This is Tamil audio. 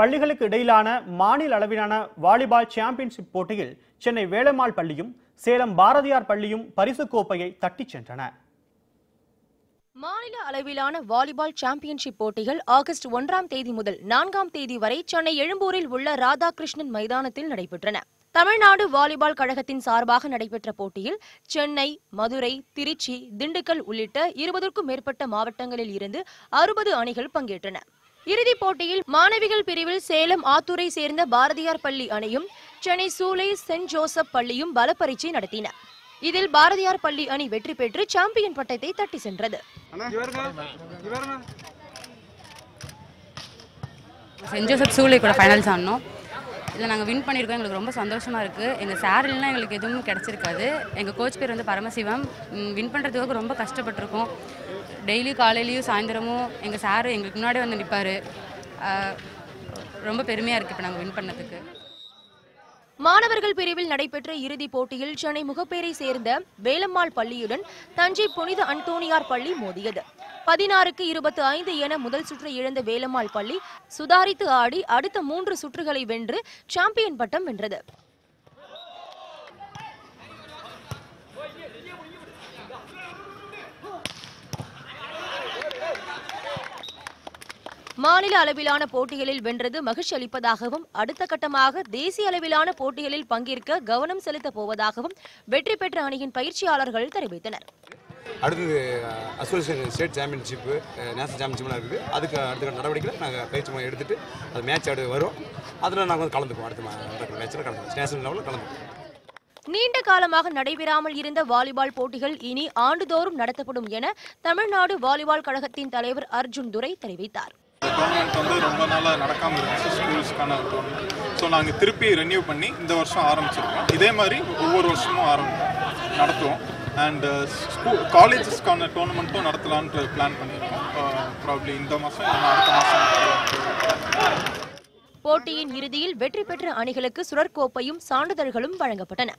பள்ளிகளுக்கு இடையிலான மாநில அளவிலான வாலிபால் சாம்பியன்ஷிப் போட்டியில் சென்னை வேலம்மாள் பள்ளியும் சேலம் பாரதியார் பள்ளியும் பரிசு கோப்பையை தட்டிச் சென்றன. மாநில அளவிலான வாலிபால் சாம்பியன்ஷிப் போட்டிகள் ஆகஸ்ட் 1ஆம் தேதி முதல் 4ஆம் தேதி வரை சென்னை எழும்பூரில் உள்ள ராதாகிருஷ்ணன் மைதானத்தில் நடைபெற்றன. தமிழ்நாடு வாலிபால் கழகத்தின் சார்பாக நடைபெற்ற போட்டியில் சென்னை, மதுரை, திருச்சி, திண்டுக்கல் உள்ளிட்ட 20க்கும் மேற்பட்ட மாவட்டங்களில் இருந்து 60 அணிகள் பங்கேற்றன. இறுதிப் போட்டியில் மாணவிகள் பிரிவில் சேலம் ஆத்தூரை சேர்ந்த பாரதியார் பள்ளி அணியும் சென்னை சூலை சென்ட் ஜோசப் பள்ளியும் பல பரீட்சை நடத்தின. இதில் பாரதியார் பள்ளி அணி வெற்றி பெற்று சாம்பியன் பட்டத்தை தட்டி சென்றது. சென்ட் ஜோசப் சூலை கூட ஃபைனல்ஸ் ஆனோம். இதில் நாங்கள் வின் பண்ணியிருக்கோம். எங்களுக்கு ரொம்ப சந்தோஷமாக இருக்குது. எங்கள் சார் இல்லைனா எங்களுக்கு எதுவும் கிடச்சிருக்காது. எங்கள் கோச் பேர் வந்து பரமசிவம். வின் பண்ணுறதுக்கு ரொம்ப கஷ்டப்பட்டிருக்கோம். டெய்லி காலையிலையும் சாயந்தரமும் எங்கள் சார் எங்களுக்கு முன்னாடி வந்து நிற்பார். ரொம்ப பெருமையாக இருக்குது இப்போ நாங்கள் வின் பண்ணதுக்கு. மாணவர்கள் பிரிவில் நடைபெற்ற இறுதிப் போட்டியில் சென்னை முகப்பேரை சேர்ந்த வேலம்மாள் பள்ளியுடன் தஞ்சை புனித அந்தோணியார் பள்ளி மோதியது. 16க்கு 25 என முதல் சுற்றை இழந்த வேலம்மாள் பள்ளி சுதாரித்து ஆடி அடுத்த 3 சுற்றுகளை வென்று சாம்பியன் பட்டம் வென்றது. மாநில அளவிலான போட்டிகளில் வென்றது மகிழ்ச்சி அளிப்பதாகவும் அடுத்த கட்டமாக தேசிய அளவிலான போட்டிகளில் பங்கேற்க கவனம் செலுத்தப் போவதாகவும் வெற்றி பெற்ற அணியின் பயிற்சியாளர்கள் தெரிவித்தனர். அடுத்தது அசோசியேஷன் ஸ்டேட் சாம்பியன்ஷிப்பு, நேஷனல் சாம்பியன்ஷிப்லாம் இருக்குது. அதுக்கு அடுத்த நடவடிக்கையில் நாங்கள் பயிற்சி எடுத்துகிட்டு அது மேட்ச் வரும். அதில் நாங்கள் வந்து கலந்துக்குவோம். அடுத்த மேட்சில் கலந்துக்குவோம். நேஷனல் லெவலில் கலந்துக்குவோம். நீண்ட காலமாக நடைபெறாமல் இருந்த வாலிபால் போட்டிகள் இனி ஆண்டுதோறும் நடத்தப்படும் என தமிழ்நாடு வாலிபால் கழகத்தின் தலைவர் அர்ஜுன் துரை தெரிவித்தார். இந்த டோர்னமெண்ட் வந்து ரொம்ப நாளாக நடக்காமல் இருந்துச்சு, ஸ்கூல்ஸ்க்கான டோர்னமெண்ட். ஸோ நாங்கள் திருப்பி ரெனியூ பண்ணி இந்த வருஷம் ஆரம்பிச்சிருக்கோம். இதே மாதிரி ஒவ்வொரு வருஷமும் நடத்துவோம். அண்ட் காலேஜஸ்க்கான டோர்னமெண்ட்டும் நடத்தலான்ட்டு பிளான் பண்ணியிருக்கோம். ப்ராப்ளி இந்த மாதம் அடுத்த மாதம். போட்டியின் இறுதியில் வெற்றி பெற்ற அணிகளுக்கு சுழற்கோப்பையும் சான்றிதழ்களும் வழங்கப்பட்டன.